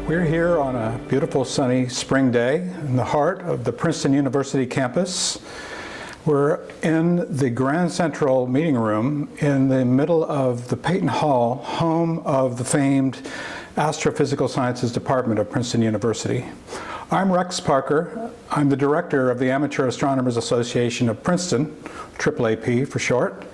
We're here on a beautiful sunny spring day in the heart of the Princeton University campus. We're in the Grand Central meeting room in the middle of the Peyton Hall, home of the famed Astrophysical Sciences Department of Princeton University. I'm Rex Parker. I'm the director of the Amateur Astronomers Association of Princeton, AAAP for short.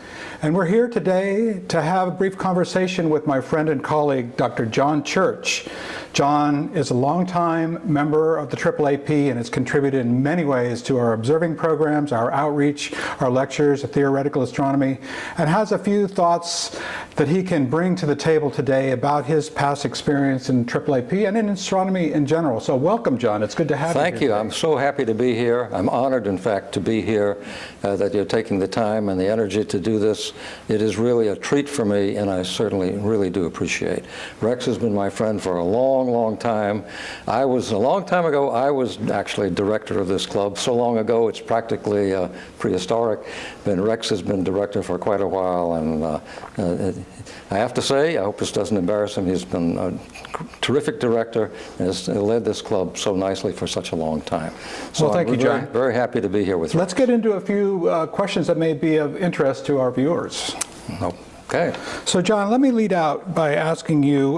And we're here today to have a brief conversation with my friend and colleague, Dr. John Church. John is a longtime member of the AAAP and has contributed in many ways to our observing programs, our outreach, our lectures, theoretical astronomy, and has a few thoughts that he can bring to the table today about his past experience in AAAP and in astronomy in general. So welcome, John. It's good to have you here. Thank you. I'm so happy to be here. I'm honored, in fact, to be here, that you're taking the time and the energy to do this. It is really a treat for me, and I certainly really do appreciate. Rex has been my friend for a long time. A long time ago, I was actually director of this club. So long ago, it's practically prehistoric. But Rex has been director for quite a while, and I have to say, I hope this doesn't embarrass him, he's been a terrific director and has led this club so nicely for such a long time. So well, thank you, John. Very happy to be here with you. Let's get into a few questions that may be of interest to our viewers. Okay. So John, let me lead out by asking you,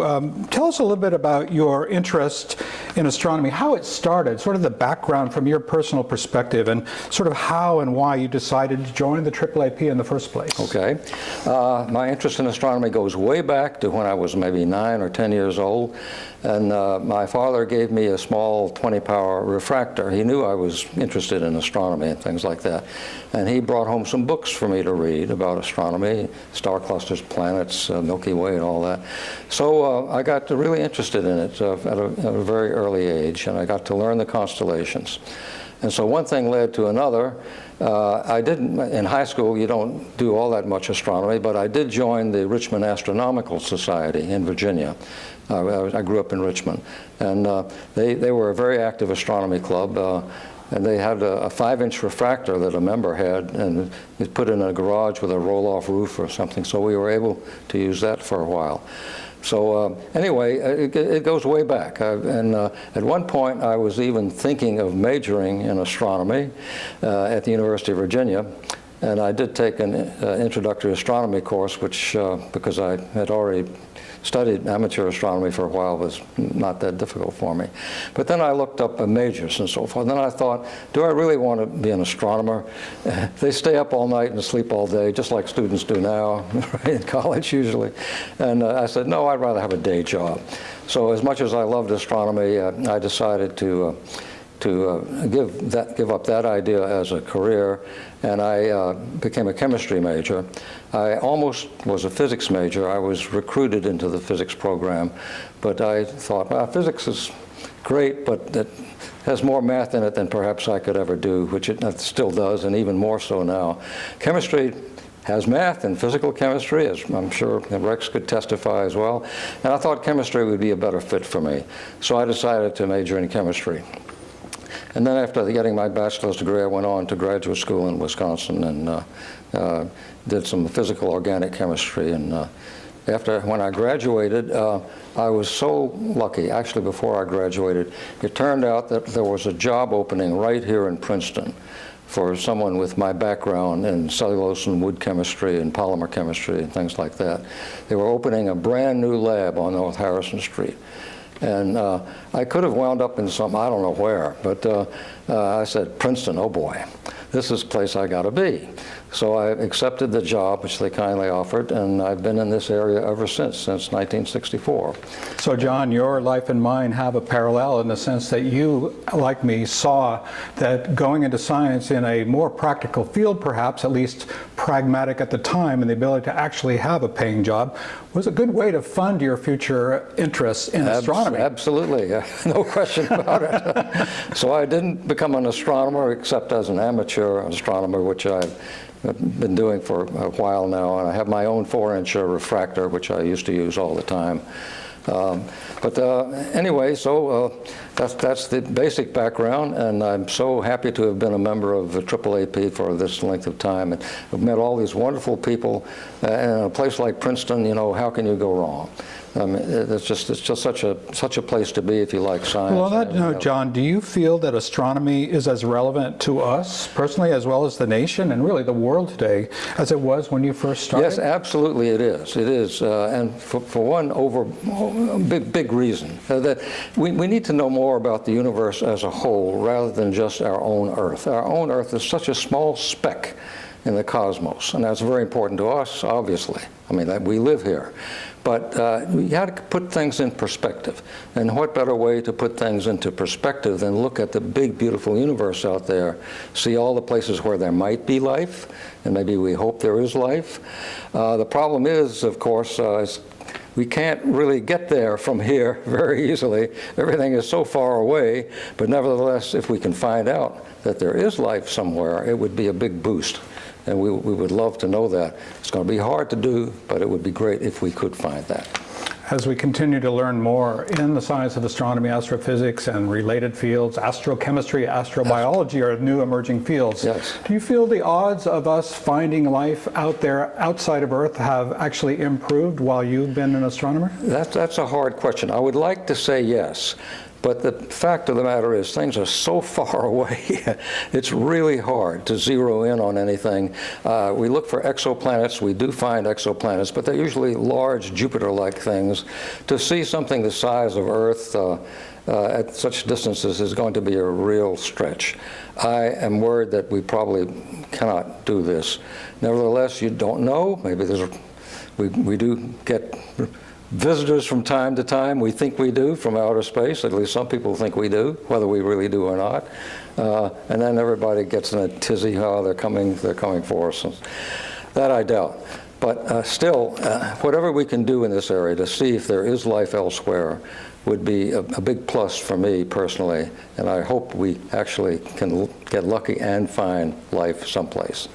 tell us a little bit about your interest in astronomy, how it started, sort of the background from your personal perspective, and sort of how and why you decided to join the AAAP in the first place. Okay. My interest in astronomy goes way back to when I was maybe 9 or 10 years old, and my father gave me a small 20-power refractor. He knew I was interested in astronomy and things like that, and he brought home some books for me to read about astronomy, star clusters, planets, Milky Way, and all that. So I got really interested in it at a very early age, and I got to learn the constellations. And so one thing led to another. In high school, you don't do all that much astronomy, but I did join the Richmond Astronomical Society in Virginia. I grew up in Richmond, and they were a very active astronomy club. And they had a 5-inch refractor that a member had, and it put in a garage with a roll-off roof or something, so we were able to use that for a while. So anyway, it goes way back. At one point, I was even thinking of majoring in astronomy at the University of Virginia. And I did take an introductory astronomy course, which, because I had already studied amateur astronomy for a while, was not that difficult for me. But then I looked up majors and so forth. Then I thought, do I really want to be an astronomer? They stay up all night and sleep all day, just like students do now, in college usually. And I said, no, I'd rather have a day job. So as much as I loved astronomy, I decided to give up that idea as a career, and I became a chemistry major. I almost was a physics major. I was recruited into the physics program, but I thought, well, physics is great, but it has more math in it than perhaps I could ever do, which it still does, and even more so now. Chemistry has math and physical chemistry, as I'm sure Rex could testify as well, and I thought chemistry would be a better fit for me. So I decided to major in chemistry. And then after getting my bachelor's degree, I went on to graduate school in Wisconsin and did some physical organic chemistry. And when I graduated, I was so lucky. Actually, before I graduated, it turned out that there was a job opening right here in Princeton for someone with my background in cellulose and wood chemistry and polymer chemistry and things like that. They were opening a brand new lab on North Harrison Street. And I could have wound up in some, I don't know where, but I said, Princeton, oh boy, this is the place I gotta be. So I accepted the job, which they kindly offered, and I've been in this area ever since 1964. So John, your life and mine have a parallel in the sense that you, like me, saw that going into science in a more practical field, perhaps, at least pragmatic at the time, and the ability to actually have a paying job, was a good way to fund your future interests in astronomy. Absolutely, no question about it. So I didn't become an astronomer except as an amateur astronomer, which I've been doing for a while now, and I have my own 4-inch refractor, which I used to use all the time. Anyway, so that's the basic background, and I'm so happy to have been a member of the AAAP for this length of time. And I've met all these wonderful people, and in a place like Princeton, you know, how can you go wrong? I mean, it's just such a place to be if you like science. Well, on that note, John, do you feel that astronomy is as relevant to us personally as well as the nation and really the world today as it was when you first started? Yes, absolutely it is. It is, and for one big reason, that we need to know more about the universe as a whole rather than just our own Earth. Our own Earth is such a small speck in the cosmos, and that's very important to us, obviously. I mean, we live here. But you have to put things in perspective. And what better way to put things into perspective than look at the big, beautiful universe out there, see all the places where there might be life, and maybe we hope there is life. The problem is, of course, we can't really get there from here very easily. Everything is so far away, but nevertheless, if we can find out that there is life somewhere, it would be a big boost. And we would love to know that. It's going to be hard to do, but it would be great if we could find that. As we continue to learn more in the science of astronomy, astrophysics, and related fields, astrochemistry, astrobiology are new emerging fields. Yes. Do you feel the odds of us finding life out there outside of Earth have actually improved while you've been an astronomer? That's a hard question. I would like to say yes. But the fact of the matter is things are so far away, it's really hard to zero in on anything. We look for exoplanets. We do find exoplanets, but they're usually large Jupiter-like things. To see something the size of Earth at such distances is going to be a real stretch. I am worried that we probably cannot do this. Nevertheless, you don't know. Maybe we do get visitors from time to time. We think we do from outer space. At least some people think we do, whether we really do or not. And then everybody gets in a tizzy, oh, they're coming for us. That I doubt. But still, whatever we can do in this area to see if there is life elsewhere would be a big plus for me personally. And I hope we actually can get lucky and find life someplace.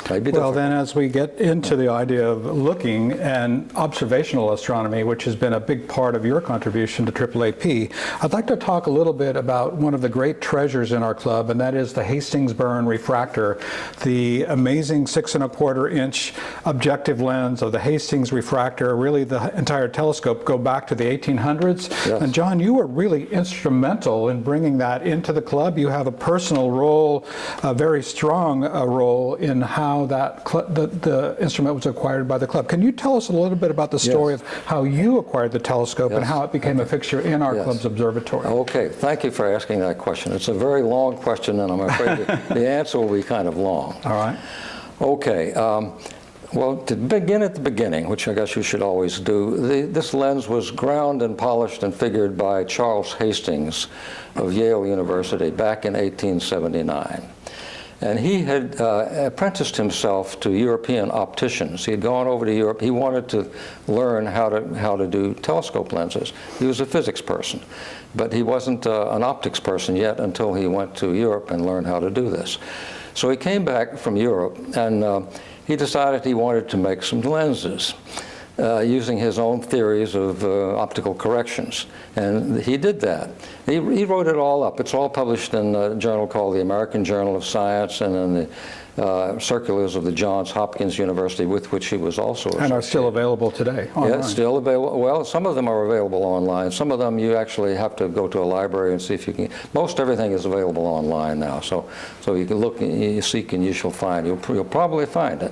Well, then as we get into the idea of looking and observational astronomy, which has been a big part of your contribution to AAAP, I'd like to talk a little bit about one of the great treasures in our club, and that is the Hastings-Byrne refractor, the amazing 6¼ inch objective lens of the Hastings refractor. Really, the entire telescope go back to the 1800s. Yes. And John, you were really instrumental in bringing that into the club. You have a personal role, a very strong role in how the instrument was acquired by the club. Can you tell us a little bit about the story of how you acquired the telescope and how it became a fixture in our club's observatory? Okay, thank you for asking that question. It's a very long question, and I'm afraid the answer will be kind of long. All right. Okay. Well, to begin at the beginning, which I guess you should always do, this lens was ground and polished and figured by Charles Hastings of Yale University back in 1879. And he had apprenticed himself to European opticians. He had gone over to Europe. He wanted to learn how to do telescope lenses. He was a physics person, but he wasn't an optics person yet until he went to Europe and learned how to do this. So he came back from Europe, and he decided he wanted to make some lenses using his own theories of optical corrections. And he did that. He wrote it all up. It's all published in a journal called the American Journal of Science and in the circulars of the Johns Hopkins University, with which he was also associated. And are still available today online. Yeah, still available. Well, some of them are available online. Some of them you actually have to go to a library and see if you can. Most everything is available online now. So you can look, you seek, and you shall find. You'll probably find it.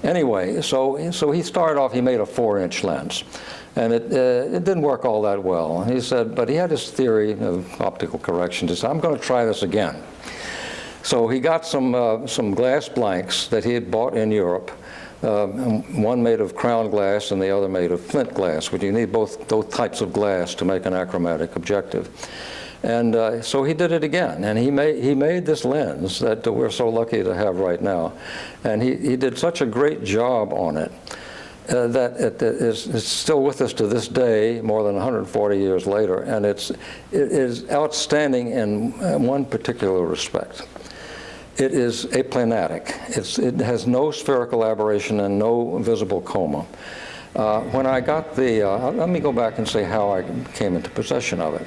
Anyway, so he started off, he made a 4-inch lens. And it didn't work all that well. He said, but he had his theory of optical correction. He said, I'm going to try this again. So he got some glass blanks that he had bought in Europe, one made of crown glass and the other made of flint glass, which you need both types of glass to make an achromatic objective. And so he did it again, and he made this lens that we're so lucky to have right now. And he did such a great job on it that it's still with us to this day, more than 140 years later, and it is outstanding in one particular respect. It is aplanatic. It has no spherical aberration and no visible coma. When I got let me go back and say how I came into possession of it.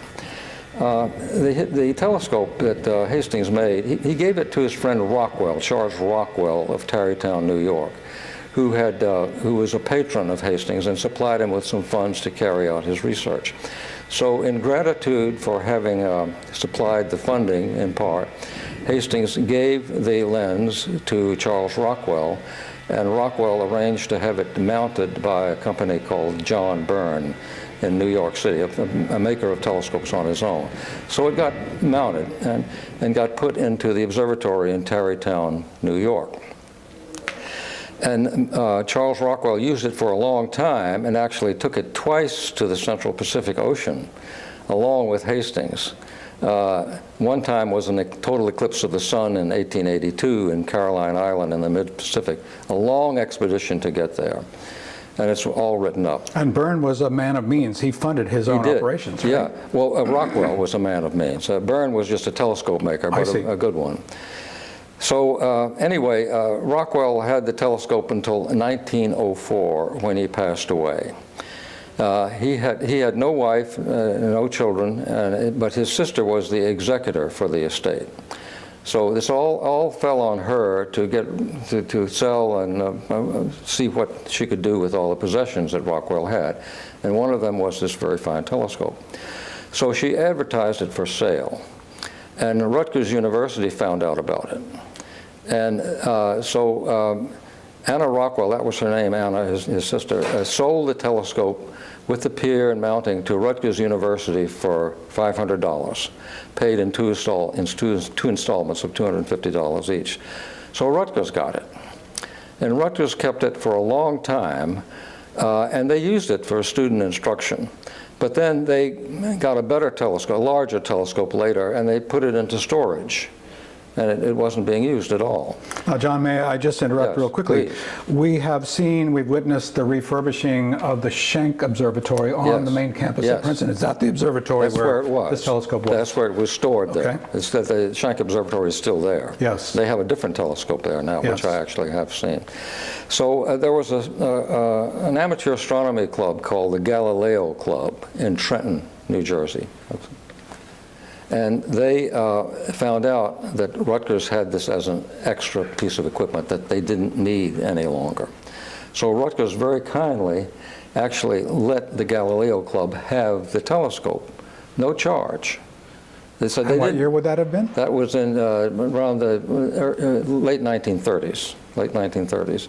The telescope that Hastings made, he gave it to his friend Rockwell, Charles Rockwell of Tarrytown, New York, who was a patron of Hastings and supplied him with some funds to carry out his research. So in gratitude for having supplied the funding in part, Hastings gave the lens to Charles Rockwell, and Rockwell arranged to have it mounted by a company called John Byrne in New York City, a maker of telescopes on his own. So it got mounted and got put into the observatory in Tarrytown, New York. And Charles Rockwell used it for a long time and actually took it twice to the Central Pacific Ocean, along with Hastings. One time was in a total eclipse of the sun in 1882 in Caroline Island in the mid-Pacific, a long expedition to get there. And it's all written up. And Byrne was a man of means. He funded his own operations, right? Yeah. Well, Rockwell was a man of means. Byrne was just a telescope maker, but a good one. So anyway, Rockwell had the telescope until 1904 when he passed away. He had no wife, no children, but his sister was the executor for the estate. So this all fell on her to get to sell and see what she could do with all the possessions that Rockwell had, and one of them was this very fine telescope. So she advertised it for sale, and Rutgers University found out about it, and so Anna Rockwell, that was her name, Anna, his sister, sold the telescope with the pier and mounting to Rutgers University for $500, paid in two installments of $250 each. So Rutgers got it. And Rutgers kept it for a long time, and they used it for student instruction. But then they got a better telescope, a larger telescope later, and they put it into storage. And it wasn't being used at all. Now, John, may I just interrupt real quickly? Please. We've witnessed the refurbishing of the Schenck Observatory on the main campus at Princeton. Is that the observatory where it was. this telescope was? That's where it was stored there. It's that the Schenck Observatory is still there. Yes. They have a different telescope there now, which I actually have seen. So there was an amateur astronomy club called the Galileo Club in Trenton, New Jersey. And they found out that Rutgers had this as an extra piece of equipment that they didn't need any longer. So Rutgers very kindly actually let the Galileo Club have the telescope, no charge. They said and what year would that have been? That was in around the late 1930s, late 1930s.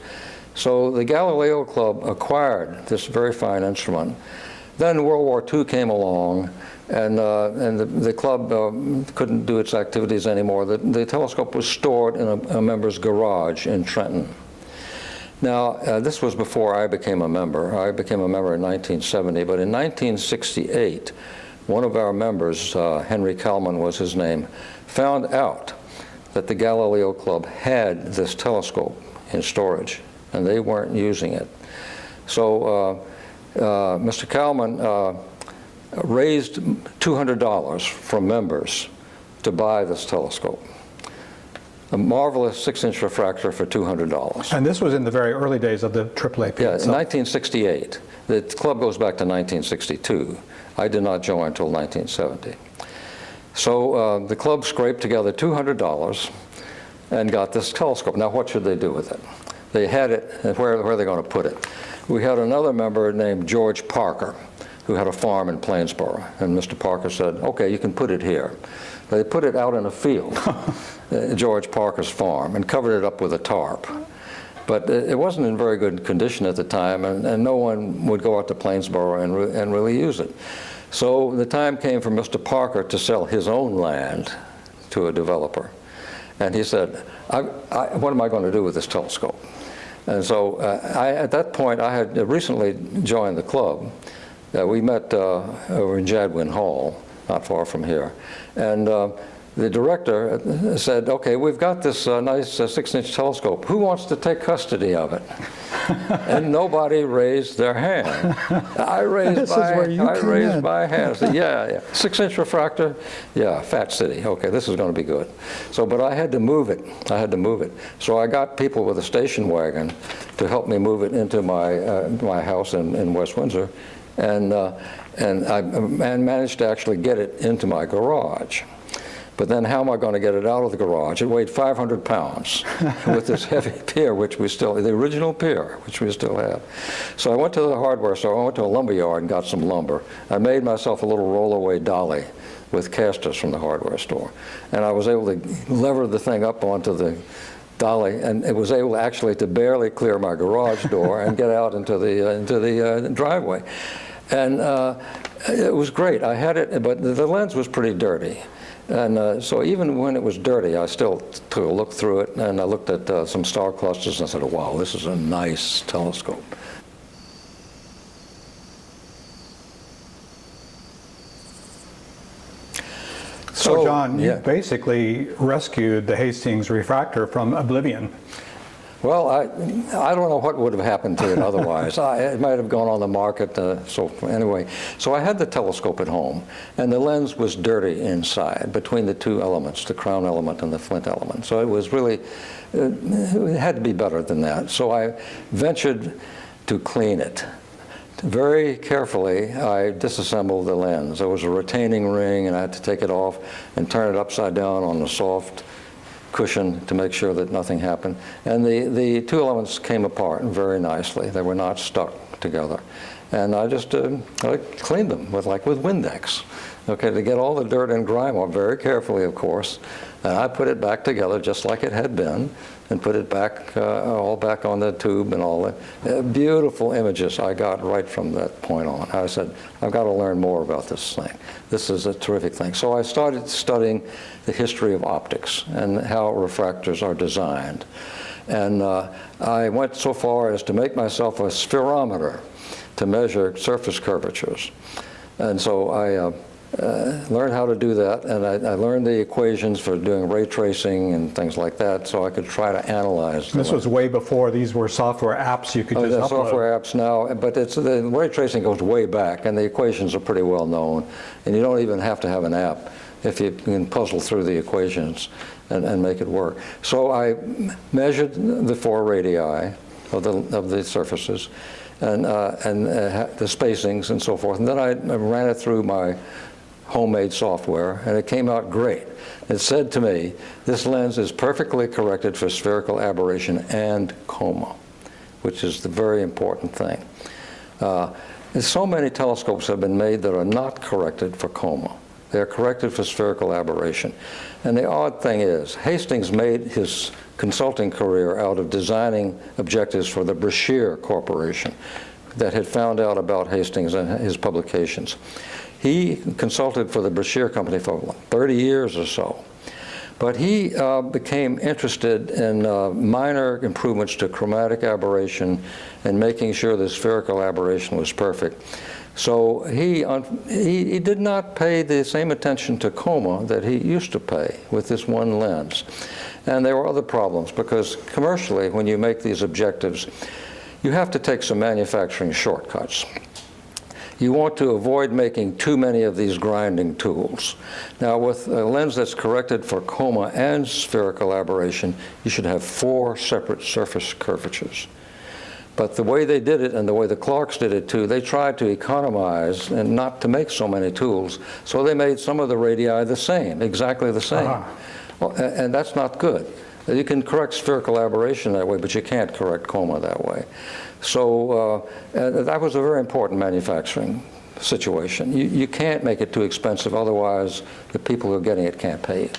So the Galileo Club acquired this very fine instrument. Then World War II came along, and the club couldn't do its activities anymore. The telescope was stored in a member's garage in Trenton. Now, this was before I became a member. I became a member in 1970, but in 1968, one of our members, Henry Kalman was his name, found out that the Galileo Club had this telescope in storage, and they weren't using it. So Mr. Kalman raised $200 from members to buy this telescope. A marvelous 6-inch refractor for $200. And this was in the very early days of the AAA. Yeah, in 1968. The club goes back to 1962. I did not join until 1970. So the club scraped together $200 and got this telescope. Now, what should they do with it? They had it, and where are they going to put it? We had another member named George Parker, who had a farm in Plainsboro, and Mr. Parker said, okay, you can put it here. They put it out in a field, George Parker's farm, and covered it up with a tarp. But it wasn't in very good condition at the time, and no one would go out to Plainsboro and really use it. So the time came for Mr. Parker to sell his own land to a developer. And he said, what am I going to do with this telescope? And so at that point, I had recently joined the club. We met over in Jadwin Hall, not far from here. And the director said, okay, we've got this nice 6-inch telescope. Who wants to take custody of it? And nobody raised their hand. I raised my hand. I said, yeah. 6-inch refractor? Yeah, Fat City. Okay, this is going to be good. So, but I had to move it. So I got people with a station wagon to help me move it into my house in West Windsor. And I managed to actually get it into my garage. But then how am I going to get it out of the garage? It weighed 500 pounds with this heavy pier, which we still, the original pier, which we still have. So I went to the hardware store, I went to a lumber yard and got some lumber. I made myself a little rollaway dolly with casters from the hardware store. And I was able to lever the thing up onto the dolly, and it was able actually to barely clear my garage door and get out into the driveway. And it was great. I had it, but the lens was pretty dirty. And so even when it was dirty, I still took a look through it, and I looked at some star clusters, and I said, oh, wow, this is a nice telescope. So John, you yeah. basically rescued the Hastings refractor from oblivion. Well, I don't know what would have happened to it otherwise. It might have gone on the market. So anyway, so I had the telescope at home, and the lens was dirty inside between the two elements, the crown element and the flint element. So it was really, it had to be better than that. So I ventured to clean it. Very carefully, I disassembled the lens. There was a retaining ring, and I had to take it off and turn it upside down on the soft cushion to make sure that nothing happened. And the two elements came apart very nicely. They were not stuck together. And I just I cleaned them with Windex, okay, to get all the dirt and grime off very carefully, of course. And I put it back together just like it had been, and put it back, all back on the tube and all that. Beautiful images I got right from that point on. I said, I've got to learn more about this thing. This is a terrific thing. So I started studying the history of optics and how refractors are designed. And I went so far as to make myself a spherometer to measure surface curvatures. And so I learned how to do that, and I learned the equations for doing ray tracing and things like that, so I could try to analyze. This was way before these were software apps you could just upload. Software apps now, but the ray tracing goes way back, and the equations are pretty well known, and you don't even have to have an app if you can puzzle through the equations and make it work. So I measured the 4 radii of the surfaces, and the spacings and so forth, and then I ran it through my homemade software, and it came out great. It said to me, this lens is perfectly corrected for spherical aberration and coma, which is the very important thing. So many telescopes have been made that are not corrected for coma. They're corrected for spherical aberration. And the odd thing is, Hastings made his consulting career out of designing objectives for the Brashear Corporation that had found out about Hastings and his publications. He consulted for the Brashear Company for 30 years or so. But he became interested in minor improvements to chromatic aberration and making sure the spherical aberration was perfect. So he did not pay the same attention to coma that he used to pay with this one lens. And there were other problems, because commercially, when you make these objectives, you have to take some manufacturing shortcuts. You want to avoid making too many of these grinding tools. Now, with a lens that's corrected for coma and spherical aberration, you should have 4 separate surface curvatures. But the way they did it, and the way the Clarks did it too, they tried to economize and not to make so many tools. So they made some of the radii the same, exactly the same. Well, and that's not good. You can correct spherical aberration that way, but you can't correct coma that way. So that was a very important manufacturing situation. You can't make it too expensive, otherwise the people who are getting it can't pay you.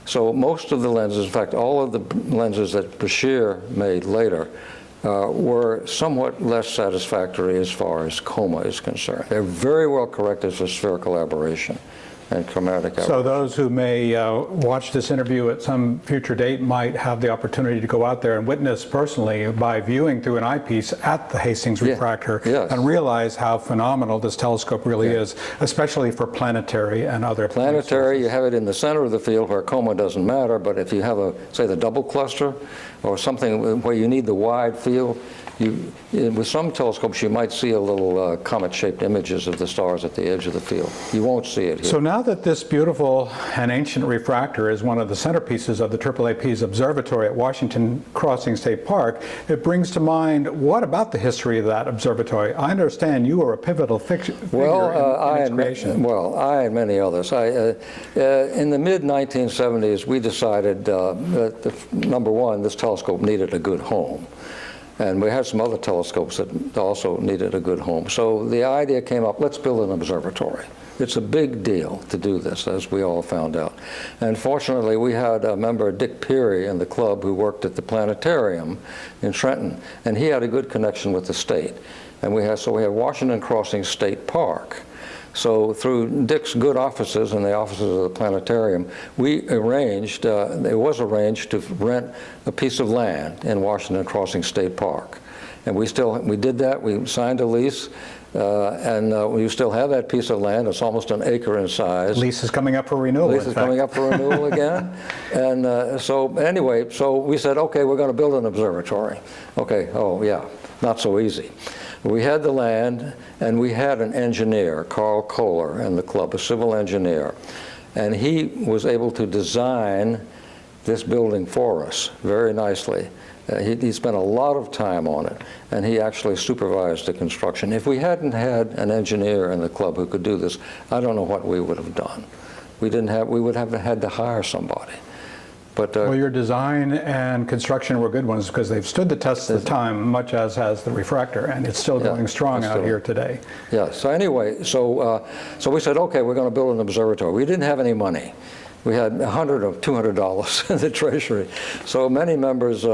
So most of the lenses, in fact, all of the lenses that Brashear made later, were somewhat less satisfactory as far as coma is concerned. They're very well corrected for spherical aberration and chromatic aberration. So those who may watch this interview at some future date might have the opportunity to go out there and witness personally by viewing through an eyepiece at the Hastings refractor and realize how phenomenal this telescope really is, especially for planetary and other planetary. You have it in the center of the field where coma doesn't matter, but if you have say the double cluster or something where you need the wide field, With some telescopes, you might see a little comet-shaped images of the stars at the edge of the field. You won't see it here. So now that this beautiful and ancient refractor is one of the centerpieces of the AAAP's observatory at Washington Crossing State Park, it brings to mind, what about the history of that observatory? I understand you were a pivotal figure in its creation. Well, I and many others. In the mid-1970s, we decided that, number one, this telescope needed a good home. And we had some other telescopes that also needed a good home. So the idea came up, let's build an observatory. It's a big deal to do this, as we all found out. And fortunately, we had a member, Dick Peary, in the club who worked at the planetarium in Trenton, and he had a good connection with the state. And we have Washington Crossing State Park. So through Dick's good offices and the offices of the planetarium, we arranged, it was arranged to rent a piece of land in Washington Crossing State Park. And we did that, we signed a lease, and we still have that piece of land. It's almost an acre in size. Lease is coming up for renewal. Lease is coming up for renewal again. And so anyway, so we said, okay, we're going to build an observatory. Okay, oh yeah, not so easy. We had the land, and we had an engineer, Carl Kohler, in the club, a civil engineer. And he was able to design this building for us very nicely. He spent a lot of time on it, and he actually supervised the construction. If we hadn't had an engineer in the club who could do this, I don't know what we would have done. We would have had to hire somebody. But, well, your design and construction were good ones because they've stood the test of time, much as has the refractor, and it's still going strong out here today. Yeah, so anyway, so we said, okay, we're going to build an observatory. We didn't have any money. We had $100 or $200 in the treasury. So many members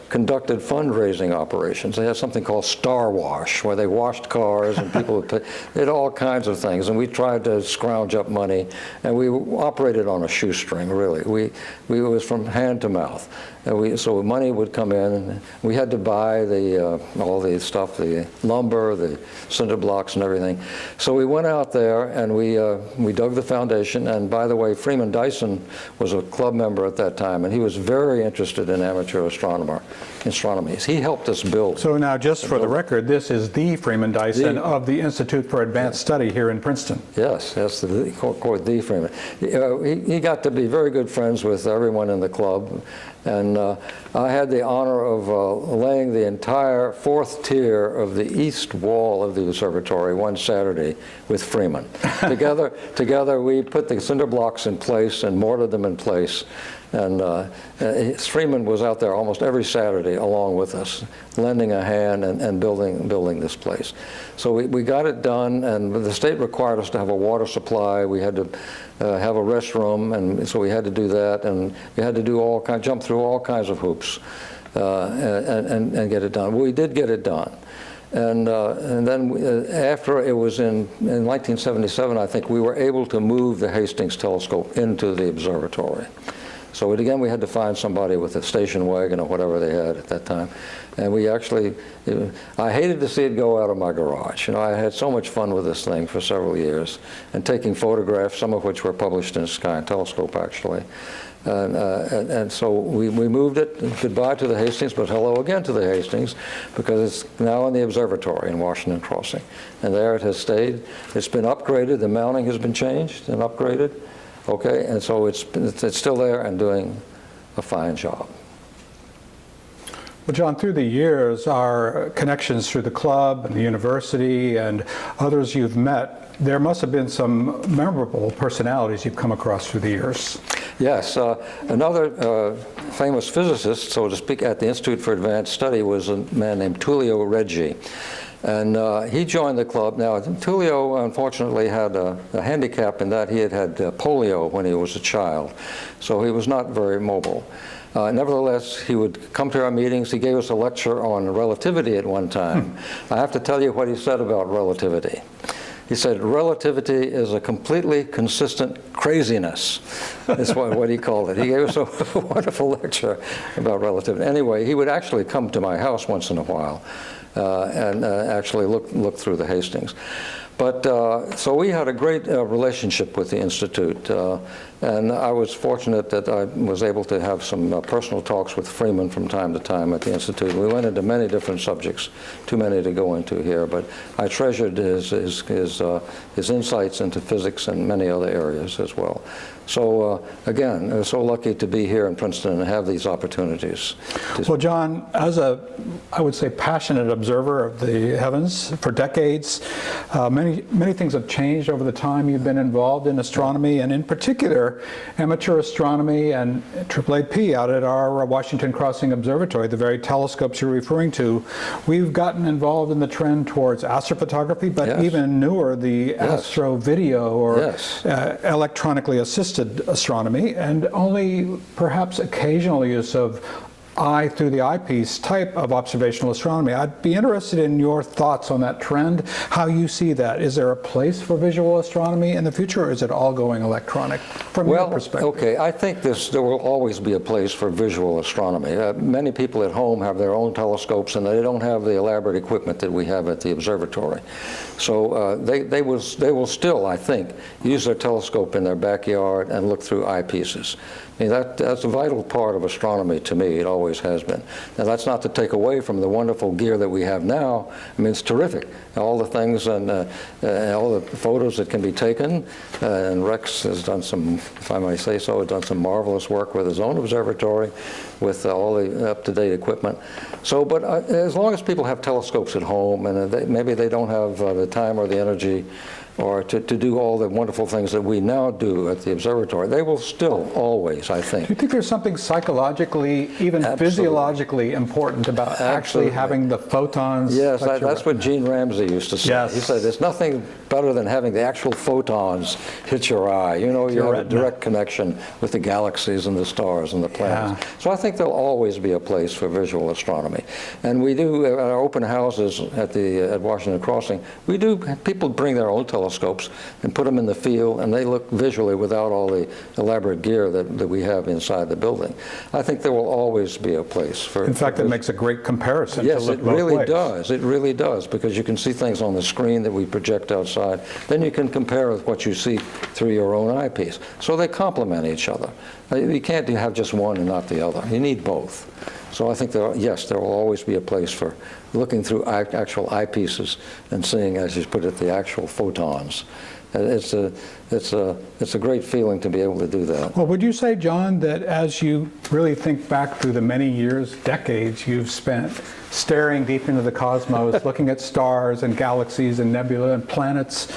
conducted fundraising operations. They had something called Star Wash, where they washed cars and people would pay. They did all kinds of things, and we tried to scrounge up money, and we operated on a shoestring, really. It was from hand to mouth. And so money would come in, and we had to buy all the stuff, the lumber, the cinder blocks and everything. So we went out there and we dug the foundation, and by the way, Freeman Dyson was a club member at that time, and he was very interested in amateur astronomy. He helped us build. So now, just for the record, this is the Freeman Dyson of the Institute for Advanced Study here in Princeton. Yes, the Freeman. He got to be very good friends with everyone in the club. And I had the honor of laying the entire fourth tier of the east wall of the observatory one Saturday with Freeman. Together we put the cinder blocks in place and mortared them in place. And Freeman was out there almost every Saturday along with us, lending a hand and building this place. So we got it done, and the state required us to have a water supply. We had to have a restroom, and so we had to do that, and we had to do jump through all kinds of hoops and get it done. Well, we did get it done. And then after it was in 1977, I think, we were able to move the Hastings telescope into the observatory. So again, we had to find somebody with a station wagon or whatever they had at that time. And we actually, I hated to see it go out of my garage. You know, I had so much fun with this thing for several years, and taking photographs, some of which were published in Sky and Telescope, actually. And so we moved it. Goodbye to the Hastings, but hello again to the Hastings, because it's now in the observatory in Washington Crossing. And there it has stayed. It's been upgraded. The mounting has been changed and upgraded. Okay, and so it's still there and doing a fine job. Well, John, through the years, our connections through the club and the university and others you've met, there must have been some memorable personalities you've come across through the years. Yes, another famous physicist, so to speak, at the Institute for Advanced Study was a man named Tullio Reggi. And he joined the club. Now, Tullio, unfortunately, had a handicap in that he had polio when he was a child, so he was not very mobile. Nevertheless, he would come to our meetings. He gave us a lecture on relativity at one time. I have to tell you what he said about relativity. He said, relativity is a completely consistent craziness. That's what he called it. He gave us a wonderful lecture about relativity. Anyway, he would actually come to my house once in a while and actually look through the Hastings. But so we had a great relationship with the Institute, and I was fortunate that I was able to have some personal talks with Freeman from time to time at the Institute. We went into many different subjects, too many to go into here, but I treasured his insights into physics and many other areas as well. So again, we're so lucky to be here in Princeton and have these opportunities. Well, John, as a, I would say, passionate observer of the heavens for decades, many things have changed over the time you've been involved in astronomy, and in particular, amateur astronomy and AAAP out at our Washington Crossing Observatory, the very telescopes you're referring to. We've gotten involved in the trend towards astrophotography, but Yes. even newer, the astrovideo or Yes. Electronically assisted astronomy, and only perhaps occasional use of eye through the eyepiece type of observational astronomy. I'd be interested in your thoughts on that trend, how you see that. Is there a place for visual astronomy in the future, or is it all going electronic from your perspective? Okay, I think there will always be a place for visual astronomy. Many people at home have their own telescopes, and they don't have the elaborate equipment that we have at the observatory. So they will still, I think, use their telescope in their backyard and look through eyepieces. I mean, that's a vital part of astronomy to me. It always has been. Now, that's not to take away from the wonderful gear that we have now. I mean, it's terrific. All the things and all the photos that can be taken. And Rex has done some, if I may say so, has done some marvelous work with his own observatory with all the up-to-date equipment. So, but as long as people have telescopes at home and maybe they don't have the time or the energy or to do all the wonderful things that we now do at the observatory, they will still always, I think. Do you think there's something psychologically, even Absolutely. physiologically important about actually Absolutely. having the photons? Yes, touch your that's what retina? Gene Ramsay used to say. Yes. He said, there's nothing better than having the actual photons hit your eye. You know, you Your have a retina. direct connection with the galaxies and the stars and the planets. Yeah. So I think there'll always be a place for visual astronomy. And we do, at our open houses at Washington Crossing, we do, people bring their own telescopes and put them in the field, and they look visually without all the elaborate gear that we have inside the building. I think there will always be a place for... In fact, it makes a great comparison. Yes, to look it both really ways. does. It really does, because you can see things on the screen that we project outside. Then you can compare with what you see through your own eyepiece. So they complement each other. You can't have just one and not the other. You need both. So I think, yes, there will always be a place for looking through actual eyepieces and seeing, as you put it, the actual photons. It's a great feeling to be able to do that. Well, would you say, John, that as you really think back through the many years, decades you've spent staring deep into the cosmos, looking at stars and galaxies and nebulae and planets,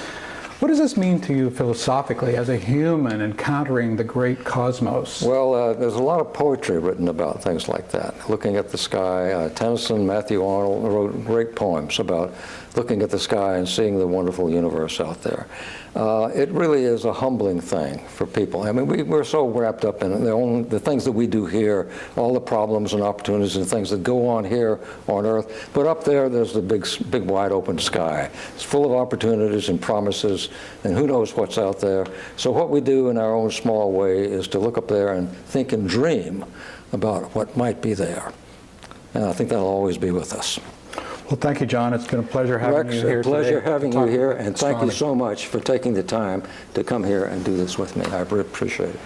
what does this mean to you philosophically as a human encountering the great cosmos? Well, there's a lot of poetry written about things like that, looking at the sky. Tennyson, Matthew Arnold wrote great poems about looking at the sky and seeing the wonderful universe out there. It really is a humbling thing for people. I mean, we're so wrapped up in the things that we do here, all the problems and opportunities and things that go on here on Earth. But up there, there's the big wide open sky. It's full of opportunities and promises, and who knows what's out there. So what we do in our own small way is to look up there and think and dream about what might be there. And I think that'll always be with us. Well, thank you, John. It's been a pleasure having you here Rex, a pleasure today having to you talk here, and thank you astronomy. so much for taking the time to come here and do this with me. I appreciate it.